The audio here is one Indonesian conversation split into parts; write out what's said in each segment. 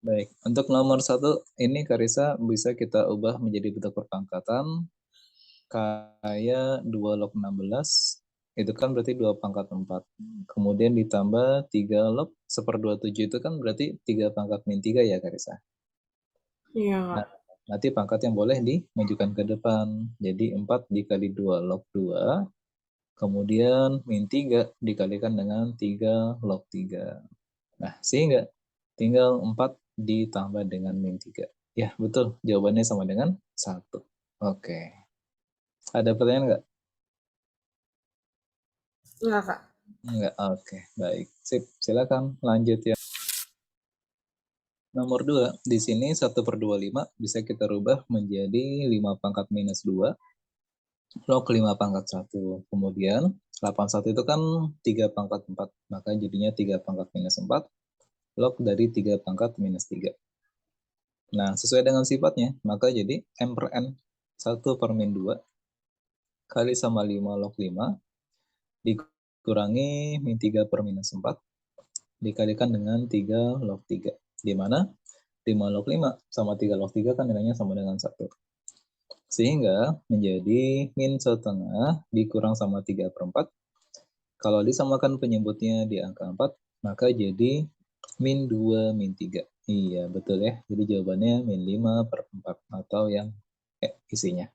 Baik, untuk nomor 1 ini Karisa bisa kita ubah menjadi bentuk perpangkatan kayak 2 log 16 itu kan berarti 2 pangkat 4. Kemudian ditambah 3 log 1/27 itu kan berarti 3 pangkat min 3 ya Karisa. Iya, Kak. Nah, nanti pangkat yang boleh dimajukan ke depan. Jadi 4 dikali 2 log 2, kemudian min 3 dikalikan dengan 3 log 3. Nah, sehingga tinggal 4 ditambah dengan min 3. Ya, betul. Jawabannya sama dengan 1. Oke. Ada pertanyaan nggak? Enggak, Kak. Enggak. Oke, baik. Sip, silakan lanjut ya. Nomor 2, di sini 1/25 bisa kita rubah menjadi 5 pangkat minus 2 log 5 pangkat 1. Kemudian 81 itu kan 3 pangkat 4, maka jadinya 3 pangkat minus 4 log dari 3 pangkat minus 3. Nah, sesuai dengan sifatnya, maka jadi M per N 1 per min 2 kali sama 5 log 5 dikurangi min 3 per minus 4 dikalikan dengan 3 log 3. Di mana 5 log 5 sama 3 log 3 kan nilainya sama dengan 1. Sehingga menjadi min setengah dikurang sama 3 per 4. Kalau disamakan penyebutnya di angka 4, maka jadi min 2 min 3. Iya, betul ya. Jadi jawabannya min 5 per 4 atau yang isinya.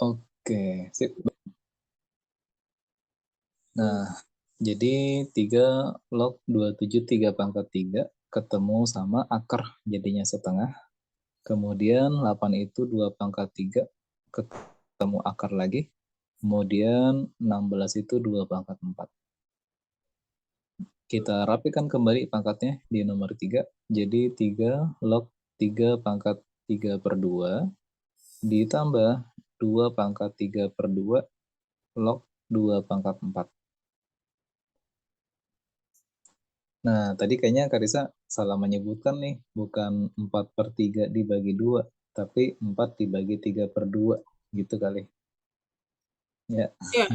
Oke, sip. Nah, jadi 3 log 27 3 pangkat 3 ketemu sama akar jadinya setengah. Kemudian 8 itu 2 pangkat 3 ketemu akar lagi. Kemudian 16 itu 2 pangkat 4. Kita rapikan kembali pangkatnya di nomor 3. Jadi 3 log 3 pangkat 3 per 2 ditambah 2 pangkat 3 per 2 log 2 pangkat 4. Nah, tadi kayaknya Karisa salah menyebutkan nih, bukan 4 per 3 dibagi 2, tapi 4 dibagi 3 per 2, gitu kali. Ya. Iya.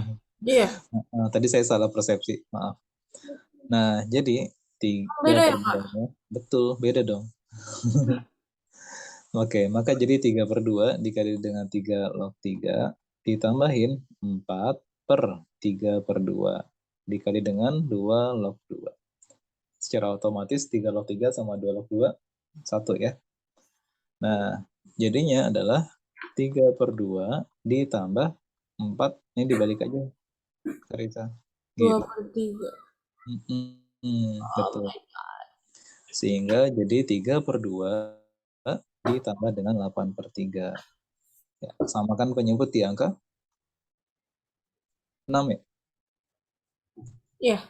Iya. Tadi saya salah persepsi, maaf. Nah, jadi 3 Beda per ya, Kak? 2, betul, beda dong. Oke, maka jadi 3 per 2 dikali dengan 3 log 3, ditambahin 4 per 3 per 2, dikali dengan 2 log 2. Secara otomatis 3 log 3 sama 2 log 2, 1 ya. Nah, jadinya adalah 3 per 2 ditambah 4, ini dibalik aja, Karisa. 2 Gitu. per 3. Betul. Sehingga jadi 3 per 2 ditambah dengan 8 per 3. Ya, samakan penyebut di angka 6 ya? Iya.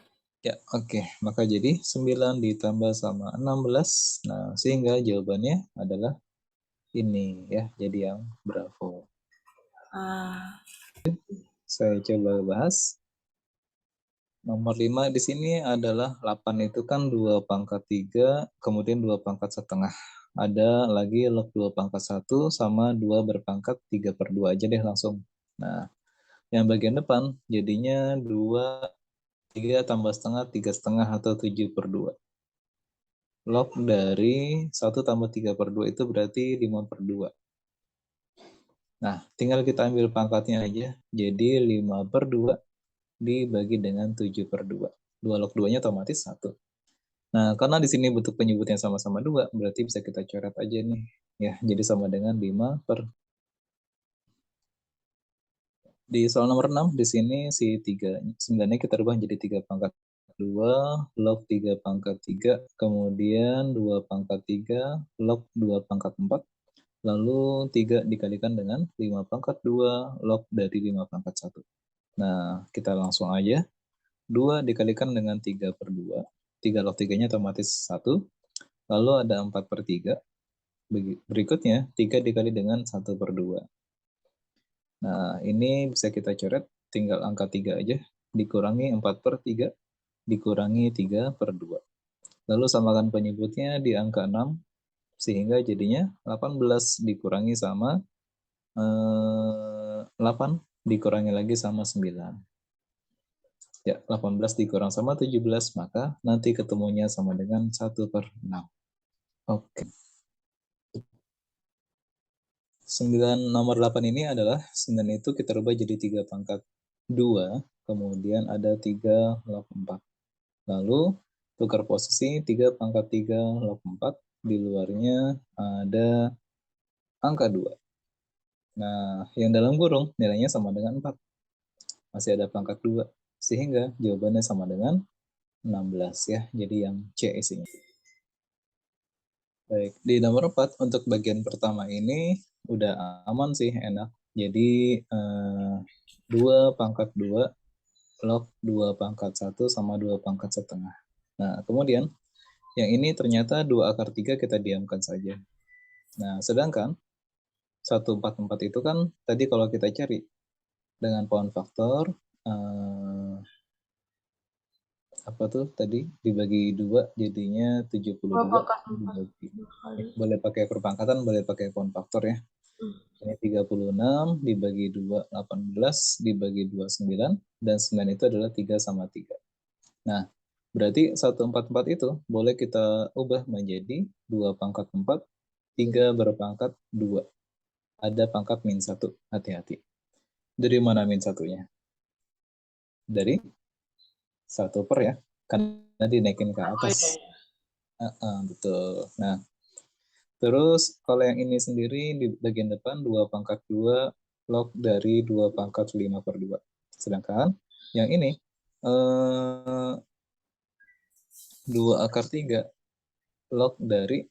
Ya, oke. Maka jadi 9 ditambah sama 16. Nah, sehingga jawabannya adalah ini ya. Jadi yang bravo. Ah, Saya coba bahas. Nomor 5 di sini adalah 8 itu kan 2 pangkat 3, kemudian 2 pangkat setengah. Ada lagi log 2 pangkat 1 sama 2 berpangkat 3 per 2 aja deh langsung. Nah, yang bagian depan jadinya 2, 3 tambah setengah, 3 setengah atau 7 per 2. Log dari 1 tambah 3 per 2 itu berarti 5 per 2. Nah, tinggal kita ambil pangkatnya aja. Jadi 5 per 2 dibagi dengan 7 per 2. 2 log 2-nya otomatis 1. Nah, karena di sini bentuk penyebutnya sama-sama 2, berarti bisa kita coret aja nih. Ya, jadi sama dengan 5 per. Di soal nomor 6, di sini si 3, 9-nya kita rubah jadi 3 pangkat 2, log 3 pangkat 3, kemudian 2 pangkat 3, log 2 pangkat 4, lalu 3 dikalikan dengan 5 pangkat 2, log dari 5 pangkat 1. Nah, kita langsung aja. 2 dikalikan dengan 3 per 2, 3 log 3-nya otomatis 1, lalu ada 4 per 3. Berikutnya, 3 dikali dengan 1 per 2. Nah, ini bisa kita coret, tinggal angka 3 aja, dikurangi 4 per 3, dikurangi 3 per 2. Lalu samakan penyebutnya di angka 6, sehingga jadinya 18 dikurangi sama 8, dikurangi lagi sama 9. Ya, 18 dikurang sama 17, maka nanti ketemunya sama dengan 1 per 6. Oke. 9 nomor 8 ini adalah 9 itu kita rubah jadi 3 pangkat 2, kemudian ada 3 log 4. Lalu tukar posisi 3 pangkat 3 log 4, di luarnya ada angka 2. Nah, yang dalam kurung nilainya sama dengan 4. Masih ada pangkat 2. Sehingga jawabannya sama dengan 16 ya. Jadi yang C isinya. Baik, di nomor 4 untuk bagian pertama ini udah aman sih, enak. Jadi 2 pangkat 2 log 2 pangkat 1 sama 2 pangkat setengah. Nah, kemudian yang ini ternyata 2 akar 3 kita diamkan saja. Nah, sedangkan 144 itu kan tadi kalau kita cari dengan pound faktor apa tuh tadi dibagi 2 jadinya 72 Apakah 4 dibagi. kali? Boleh pakai perpangkatan, boleh pakai pound faktor ya. Ini 36 dibagi 2, 18 dibagi 2, 9. Dan 9 itu adalah 3 sama 3. Nah, berarti 144 itu boleh kita ubah menjadi 2 pangkat 4, 3 berpangkat 2. Ada pangkat min 1, hati-hati. Dari mana min 1-nya? Dari 1 per ya, karena dinaikin ke Oh iya, atas. iya. Betul. Nah, terus kalau yang ini sendiri di bagian depan 2 pangkat 2 log dari 2 pangkat 5 per 2. Sedangkan yang ini 2 akar 3 log dari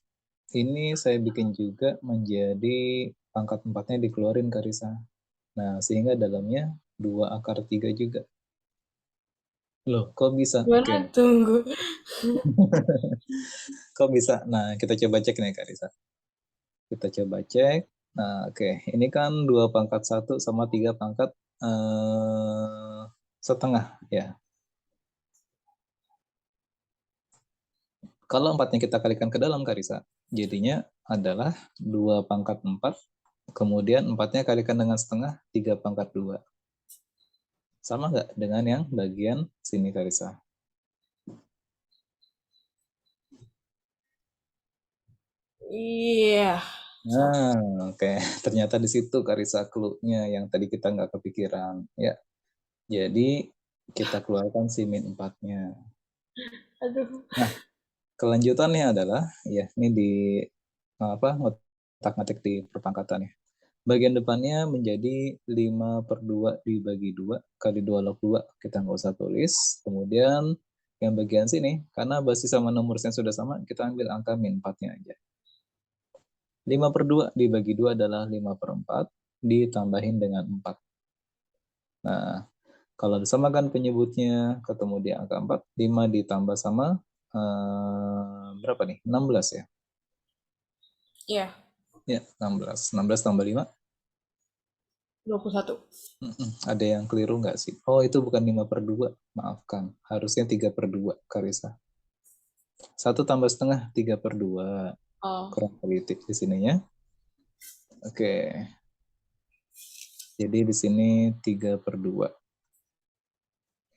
ini saya bikin juga menjadi pangkat 4-nya dikeluarin Karisa. Nah, sehingga dalamnya 2 akar 3 juga. Loh, kok bisa? Gimana? Oke. Tunggu. Kok bisa? Nah, kita coba cek nih Karisa. Kita coba cek. Nah, oke. Ini kan 2 pangkat 1 sama 3 pangkat setengah ya. Kalau 4-nya kita kalikan ke dalam Karisa, jadinya adalah 2 pangkat 4, kemudian 4-nya kalikan dengan setengah, 3 pangkat 2. Sama nggak dengan yang bagian sini Karisa? Iya. Nah, oke. Ternyata di situ Karisa clue-nya yang tadi kita nggak kepikiran. Ya, jadi kita keluarkan si min 4-nya. Aduh. Nah, kelanjutannya adalah, ya ini di apa ngotak-ngatik di perpangkatan ya. Bagian depannya menjadi 5 per 2 dibagi 2 kali 2 log 2. Kita nggak usah tulis. Kemudian yang bagian sini, karena basis sama nomornya sudah sama, kita ambil angka min 4-nya aja. 5 per 2 dibagi 2 adalah 5 per 4, ditambahin dengan 4. Nah, kalau disamakan penyebutnya, ketemu di angka 4, 5 ditambah sama, berapa nih? 16 ya? Iya. Ya, 16. 16 tambah 5, 21. ada yang keliru nggak sih? Oh, itu bukan 5 per 2, maafkan. Harusnya 3 per 2, Karisa. 1 tambah setengah, 3 per 2. Oh. Kurang politik di sininya. Oke, jadi di sini 3 per 2.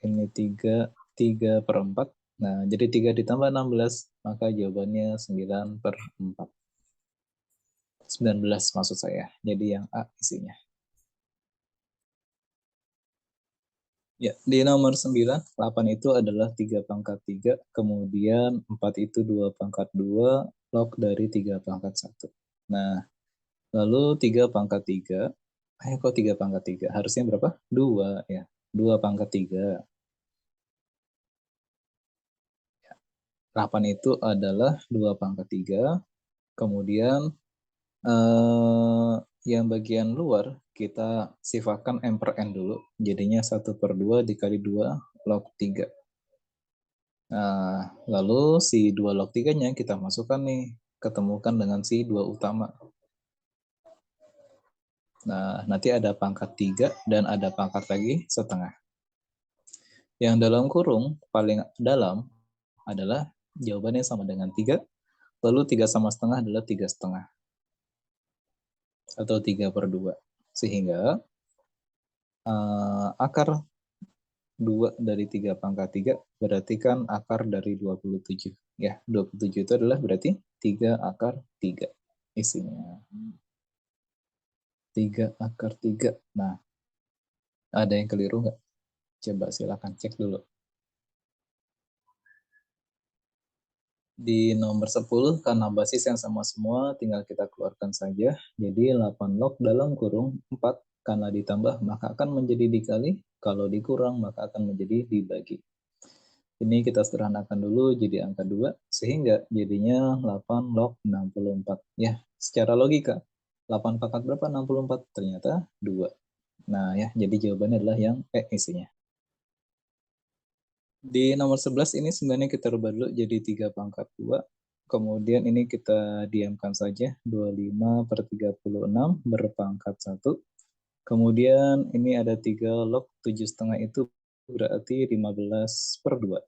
Ini 3 per 4. Nah, jadi 3 ditambah 16, maka jawabannya 9 per 4. 19 maksud saya. Jadi yang A isinya. Ya, di nomor 9, 8 itu adalah 3 pangkat 3, kemudian 4 itu 2 pangkat 2, log dari 3 pangkat 1. Nah, lalu 3 pangkat 3, kok 3 pangkat 3? Harusnya berapa? 2 ya. 2 pangkat 3. 8 itu adalah 2 pangkat 3, kemudian yang bagian luar kita sifatkan M per N dulu, jadinya 1 per 2 dikali 2 log 3. Nah, lalu si 2 log 3-nya kita masukkan nih, ketemukan dengan si 2 utama. Nah, nanti ada pangkat 3 dan ada pangkat lagi setengah. Yang dalam kurung paling dalam adalah jawabannya sama dengan 3, lalu 3 sama setengah adalah 3 setengah. Atau 3 per 2. Sehingga akar 2 dari 3 pangkat 3 berarti kan akar dari 27. Ya, 27 itu adalah berarti 3 akar 3 isinya. 3 akar 3. Nah, ada yang keliru nggak? Coba silakan cek dulu. Di nomor 10, karena basis yang sama semua, tinggal kita keluarkan saja. Jadi 8 log dalam kurung 4, karena ditambah maka akan menjadi dikali, kalau dikurang maka akan menjadi dibagi. Ini kita sederhanakan dulu jadi angka 2, sehingga jadinya 8 log 64. Ya, secara logika, 8 pangkat berapa 64? Ternyata 2. Nah ya, jadi jawabannya adalah yang isinya. Di nomor 11 ini sebenarnya kita rubah dulu jadi 3 pangkat 2. Kemudian ini kita diamkan saja, 25 per 36 berpangkat 1. Kemudian ini ada 3 log 7,5 itu berarti 15 per 2.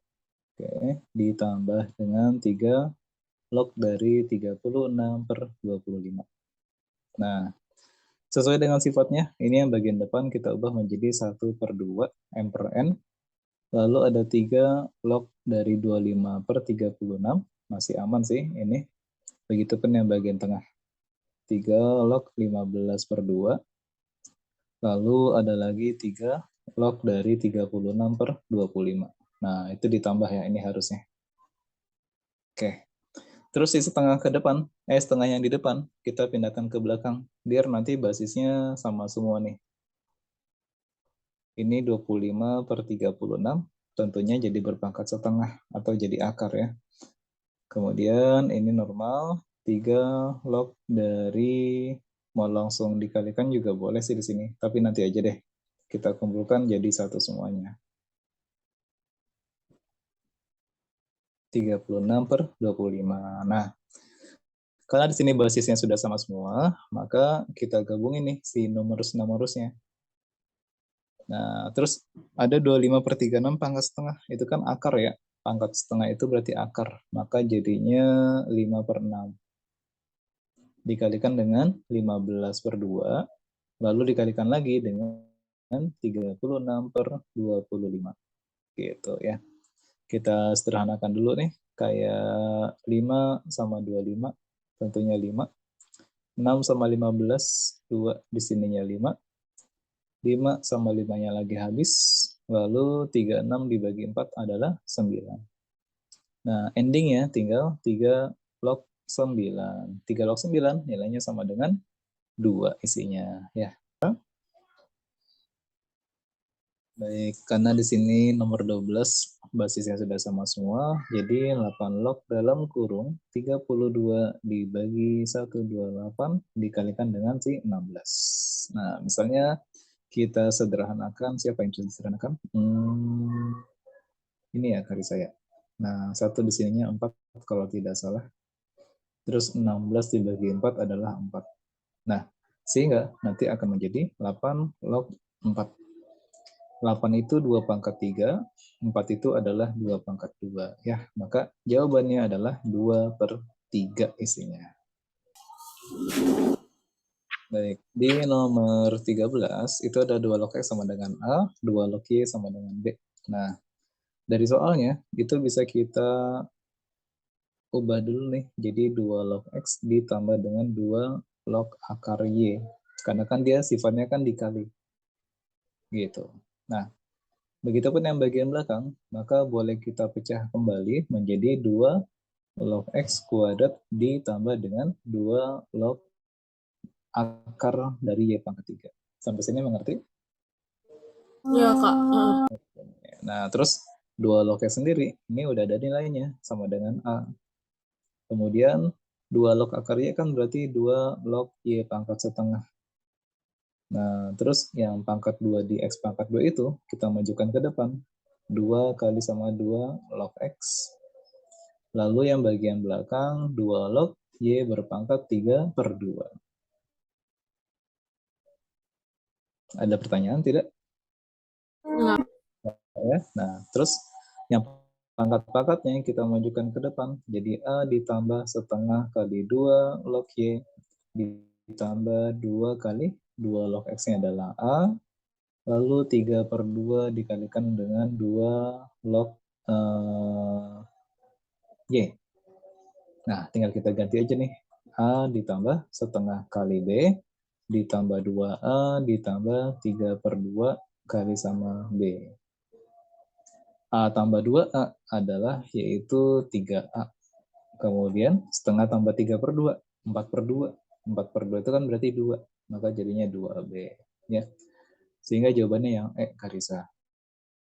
Oke, ditambah dengan 3 log dari 36 per 25. Nah, sesuai dengan sifatnya, ini yang bagian depan kita ubah menjadi 1 per 2, M per N. Lalu ada 3 log dari 25 per 36, masih aman sih ini. Begitupun yang bagian tengah. 3 log 15 per 2. Lalu ada lagi 3 log dari 36 per 25. Nah, itu ditambah ya, ini harusnya. Oke. Terus di setengah ke depan, setengah yang di depan, kita pindahkan ke belakang. Biar nanti basisnya sama semua nih. Ini 25 per 36, tentunya jadi berpangkat setengah atau jadi akar ya. Kemudian ini normal, 3 log dari, mau langsung dikalikan juga boleh sih di sini, tapi nanti aja deh. Kita kumpulkan jadi satu semuanya. 36 per 25. Nah, karena di sini basisnya sudah sama semua, maka kita gabungin nih si numerus-numerusnya. Nah, terus ada 25 per 36 pangkat setengah. Itu kan akar ya. Pangkat setengah itu berarti akar. Maka jadinya 5 per 6. Dikalikan dengan 15 per 2. Lalu dikalikan lagi dengan 36 per 25. Gitu ya. Kita sederhanakan dulu nih. Kayak 5 sama 25. Tentunya 5. 6 sama 15. 2 di sininya 5. 5 sama 5-nya lagi habis, lalu 36 dibagi 4 adalah 9. Nah, endingnya tinggal 3 log 9. 3 log 9 nilainya sama dengan 2 isinya. Ya. Baik, karena di sini nomor 12 basisnya sudah sama semua, jadi 8 log dalam kurung 32 dibagi 128 dikalikan dengan si 16. Nah, misalnya kita sederhanakan, siapa yang bisa disederhanakan? Ini ya kari saya. Nah, 1 di sininya 4 kalau tidak salah. Terus 16 dibagi 4 adalah 4. Nah, sehingga nanti akan menjadi 8 log 4. 8 itu 2 pangkat 3, 4 itu adalah 2 pangkat 2. Ya, maka jawabannya adalah 2 per 3 isinya. Baik, di nomor 13 itu ada 2 log X sama dengan A, 2 log Y sama dengan B. Nah, dari soalnya itu bisa kita ubah dulu nih, jadi 2 log X ditambah dengan 2 log akar Y. Karena kan dia sifatnya kan dikali. Gitu. Nah, begitupun yang bagian belakang, maka boleh kita pecah kembali menjadi 2 log X kuadrat ditambah dengan 2 log akar dari Y pangkat 3. Sampai sini mengerti? Iya, Kak. Nah, terus 2 log X sendiri, ini udah ada nilainya, sama dengan A. Kemudian 2 log akar Y kan berarti 2 log Y pangkat setengah. Nah, terus yang pangkat 2 di X pangkat 2 itu kita majukan ke depan. 2 kali sama 2 log X. Lalu yang bagian belakang 2 log Y berpangkat 3 per 2. Ada pertanyaan tidak? Enggak. Ya. Nah, terus yang pangkat-pangkatnya kita majukan ke depan. Jadi A ditambah setengah kali 2 log Y ditambah 2 kali 2 log X-nya adalah A. Lalu 3 per 2 dikalikan dengan 2 log Y. Nah, tinggal kita ganti aja nih. A ditambah setengah kali B, ditambah 2A, ditambah 3/2 kali sama B. A tambah 2A adalah yaitu 3A. Kemudian setengah tambah 3/2, 4/2. 4/2 itu kan berarti 2. Maka jadinya 2B. Ya. Sehingga jawabannya yang E, Karisa.